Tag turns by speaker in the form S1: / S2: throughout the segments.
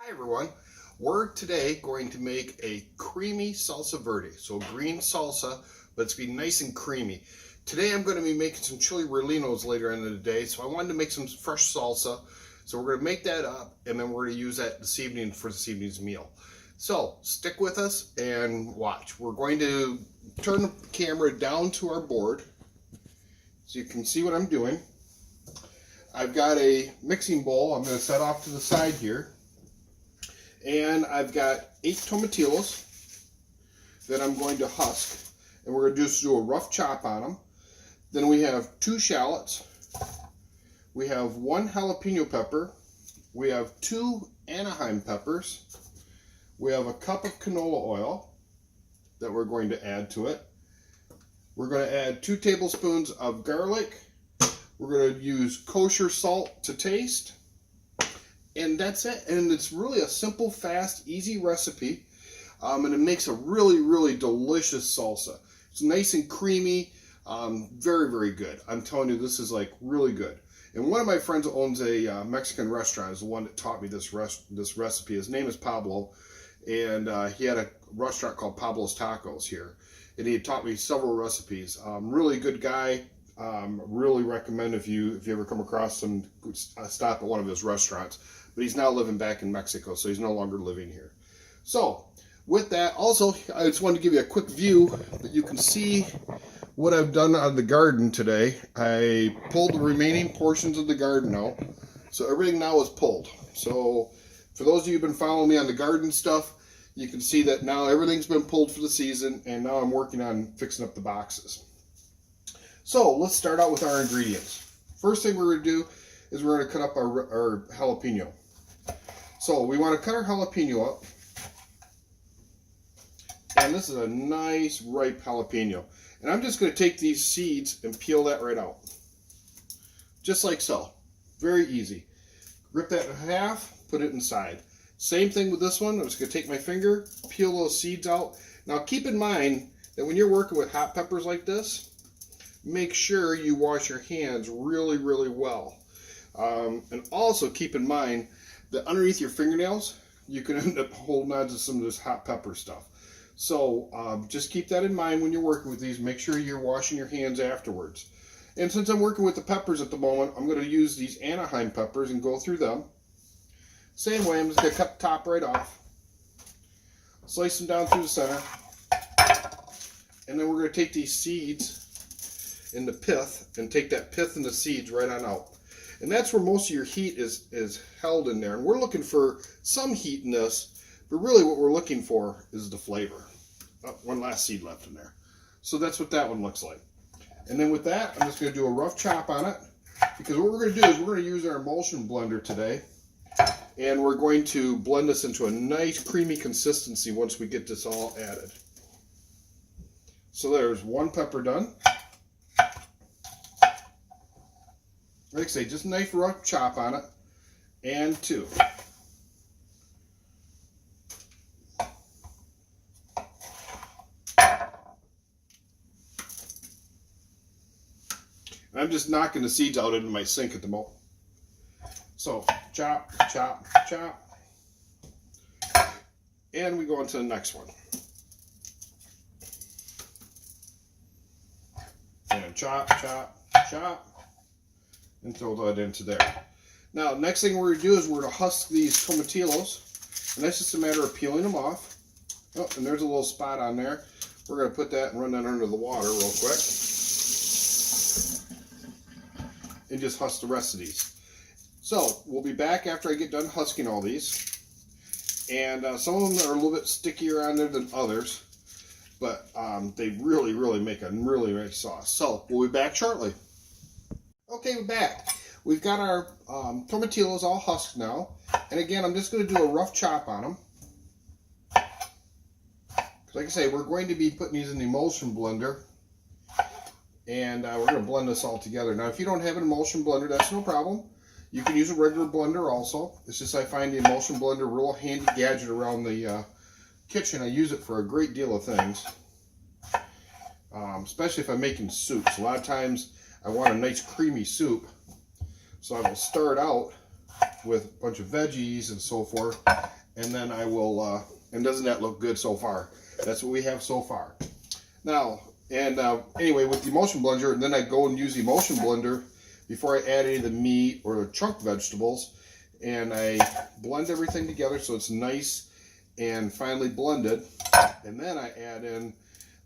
S1: Hi everyone, we're today going to make a creamy salsa verde. So green salsa, but it's going to be nice and creamy. Today I'm going to be making some chili rellenos later in the day, so I wanted to make some fresh salsa. So we're going to make that up and then we're going to use that this evening for this evening's meal. So stick with us and watch. We're going to turn the camera down to our board so you can see what I'm doing. I've got a mixing bowl I'm going to set off to the side here. And I've got 8 tomatillos that I'm going to husk. And we're going to just do a rough chop on them. Then we have 2 shallots. We have 1 jalapeno pepper. We have 2 Anaheim peppers. We have a cup of canola oil that we're going to add to it. We're going to add 2 tablespoons of garlic. We're going to use kosher salt to taste. And that's it. And it's really a simple, fast, easy recipe. And it makes a really, really delicious salsa. It's nice and creamy. Very, very good. I'm telling you, this is like really good. And one of my friends who owns a Mexican restaurant is the one that taught me this recipe. His name is Pablo. And he had a restaurant called Pablo's Tacos here. And he had taught me several recipes. Really good guy. Really recommend if you ever come across him, stop at one of his restaurants. But he's now living back in Mexico, so he's no longer living here. So with that, also I just wanted to give you a quick view that you can see what I've done on the garden today. I pulled the remaining portions of the garden out, so everything now is pulled. So for those of you who've been following me on the garden stuff, you can see that now everything's been pulled for the season, and now I'm working on fixing up the boxes. So let's start out with our ingredients. First thing we're going to do is we're going to cut up our jalapeno. So we want to cut our jalapeno up. And this is a nice ripe jalapeno. And I'm just going to take these seeds and peel that right out. Just like so. Very easy. Rip that in half, put it inside. Same thing with this one. I'm just going to take my finger, peel those seeds out. Now keep in mind that when you're working with hot peppers like this, make sure you wash your hands really, really well. And also keep in mind that underneath your fingernails, you can end up holding on to some of this hot pepper stuff. So just keep that in mind when you're working with these. Make sure you're washing your hands afterwards. And since I'm working with the peppers at the moment, I'm going to use these Anaheim peppers and go through them. Same way, I'm just going to cut the top right off. Slice them down through the center. And then we're going to take these seeds and the pith and take that pith and the seeds right on out. And that's where most of your heat is held in there. And we're looking for some heat in this, but really what we're looking for is the flavor. Oh, one last seed left in there. So that's what that one looks like. And then with that, I'm just going to do a rough chop on it, because what we're going to do is we're going to use our emulsion blender today, and we're going to blend this into a nice creamy consistency once we get this all added. So there's 1 pepper done. Like I say, just a nice rough chop on it, and 2. I'm just knocking the seeds out into my sink at the moment. So chop, chop, chop, and we go on to the next one. And chop, chop, chop. And throw that into there. Now, next thing we're going to do is we're going to husk these tomatillos. And that's just a matter of peeling them off. Oh, and there's a little spot on there. We're going to put that and run that under the water real quick. And just husk the rest of these. So, we'll be back after I get done husking all these. And some of them are a little bit stickier on there than others. But they really, really make a really nice sauce. So, we'll be back shortly. Okay, we're back. We've got our tomatillos all husked now. And again, I'm just going to do a rough chop on them. Like I say, we're going to be putting these in the emulsion blender. And we're going to blend this all together. Now, if you don't have an emulsion blender, that's no problem. You can use a regular blender also. It's just I find the emulsion blender a real handy gadget around the kitchen. I use it for a great deal of things. Especially if I'm making soups. A lot of times I want a nice creamy soup. So I will start out with a bunch of veggies and so forth. And then I will, and doesn't that look good so far? That's what we have so far. Now, and anyway, with the emulsion blender, and then I go and use the emulsion blender before I add any of the meat or the chunk vegetables. And I blend everything together so it's nice and finely blended. And then I add in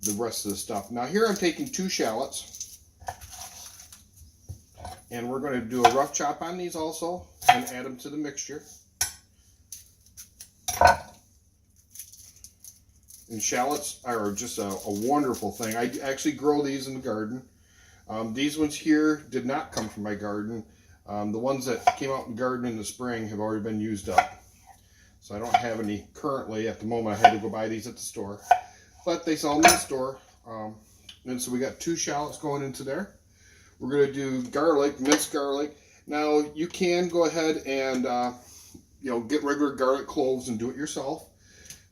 S1: the rest of the stuff. Now here I'm taking 2 shallots. And we're going to do a rough chop on these also and add them to the mixture. And shallots are just a wonderful thing. I actually grow these in the garden. These ones here did not come from my garden. The ones that came out in the garden in the spring have already been used up. So I don't have any currently at the moment. I had to go buy these at the store. But they sell them in the store. And so we got 2 shallots going into there. We're going to do garlic, minced garlic. Now you can go ahead and get regular garlic cloves and do it yourself.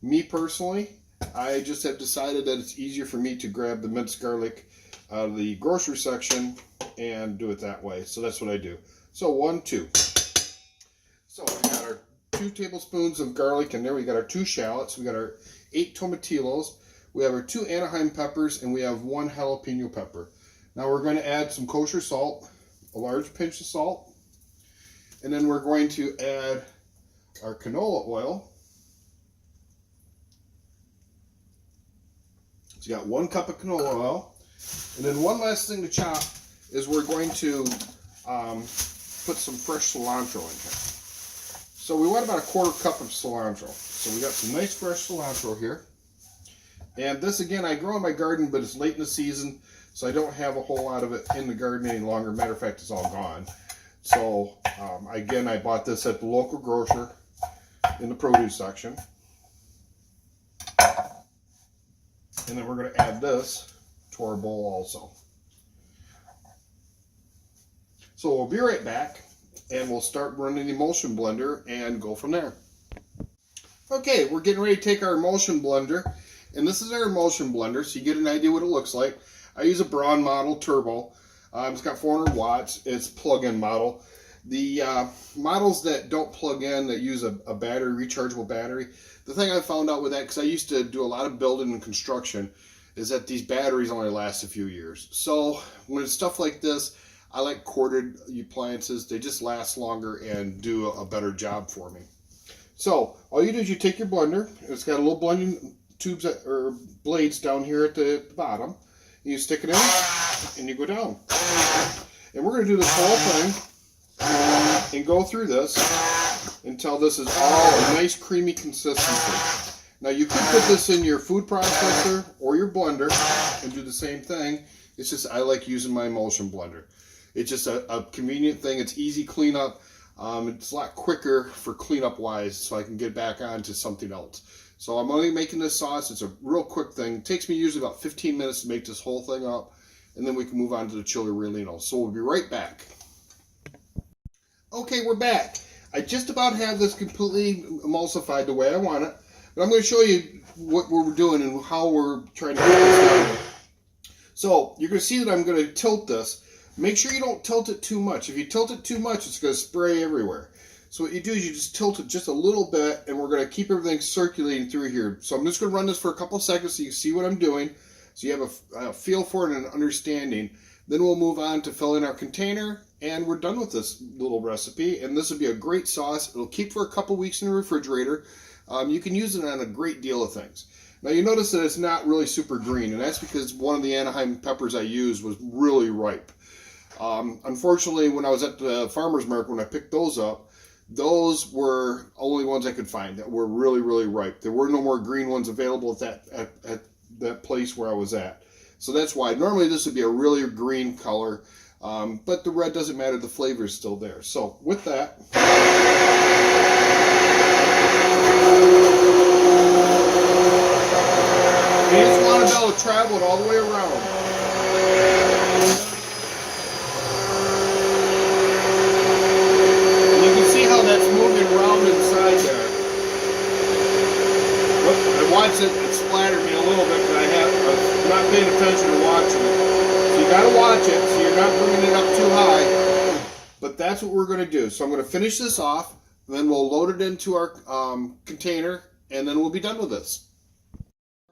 S1: Me personally, I just have decided that it's easier for me to grab the minced garlic out of the grocery section and do it that way. So that's what I do. So 1, 2. So we got our 2 tablespoons of garlic in there. We got our 2 shallots. We got our 8 tomatillos. We have our 2 Anaheim peppers, and we have 1 jalapeno pepper. Now we're going to add some kosher salt, a large pinch of salt, and then we're going to add our canola oil. So you got 1 cup of canola oil. And then one last thing to chop is we're going to put some fresh cilantro in here. So we want about a 1/4 cup of cilantro. So we got some nice fresh cilantro here. And this again, I grow in my garden, but it's late in the season, so I don't have a whole lot of it in the garden any longer. Matter of fact, it's all gone. So again, I bought this at the local grocer in the produce section. And then we're going to add this to our bowl also. So we'll be right back, and we'll start running the emulsion blender and go from there. Okay, we're getting ready to take our emulsion blender, and this is our emulsion blender, so you get an idea what it looks like. I use a Braun model turbo. It's got 400 watts. It's plug-in model. The models that don't plug in, that use a battery, rechargeable battery, the thing I found out with that, because I used to do a lot of building and construction, is that these batteries only last a few years. So when it's stuff like this, I like corded appliances. They just last longer and do a better job for me. So all you do is you take your blender. It's got a little blending tubes or blades down here at the bottom. You stick it in and you go down. And we're going to do this whole thing and go through this until this is all a nice creamy consistency. Now you could put this in your food processor or your blender and do the same thing. It's just I like using my emulsion blender. It's just a convenient thing. It's easy cleanup. It's a lot quicker for cleanup wise, so I can get back onto something else. So I'm only making this sauce. It's a real quick thing. It takes me usually about 15 minutes to make this whole thing up, and then we can move on to the chili relleno. So we'll be right back. Okay, we're back. I just about have this completely emulsified the way I want it, but I'm going to show you what we're doing and how we're trying to get this done. So you're going to see that I'm going to tilt this. Make sure you don't tilt it too much. If you tilt it too much, it's going to spray everywhere. So what you do is you just tilt it just a little bit, and we're going to keep everything circulating through here. So I'm just going to run this for a couple seconds so you see what I'm doing, so you have a feel for it and an understanding. Then we'll move on to fill in our container, and we're done with this little recipe. And this will be a great sauce. It'll keep for a couple weeks in the refrigerator. You can use it on a great deal of things. Now you notice that it's not really super green, and that's because one of the Anaheim peppers I used was really ripe. Unfortunately, when I was at the farmer's market, when I picked those up, those were only ones I could find that were really, really ripe. There were no more green ones available at that place where I was at. So that's why. Normally this would be a really green color, but the red doesn't matter. The flavor is still there. So with that, you just want to be able to travel it all the way around. That's moving around inside there. I watched it splattered me a little bit, but I'm not paying attention to watching it. So you got to watch it so you're not bringing it up too high. But that's what we're going to do. So I'm going to finish this off, then we'll load it into our container, and then we'll be done with this.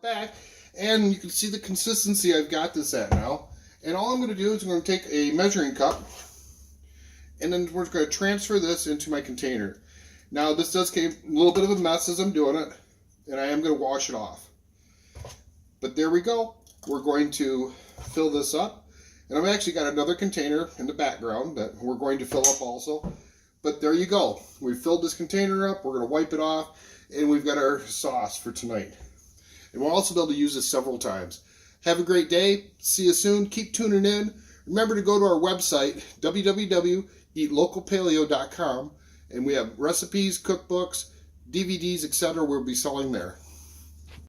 S1: Back, and you can see the consistency I've got this at now. And all I'm going to do is I'm going to take a measuring cup, and then we're going to transfer this into my container. Now this does came a little bit of a mess as I'm doing it, and I am going to wash it off. But there we go. We're going to fill this up. And I've actually got another container in the background that we're going to fill up also. But there you go. We've filled this container up. We're going to wipe it off. And we've got our sauce for tonight. And we'll also be able to use this several times. Have a great day. See you soon. Keep tuning in. Remember to go to our website, www.eatlocalpaleo.com. And we have recipes, cookbooks, DVDs, etc. we'll be selling there.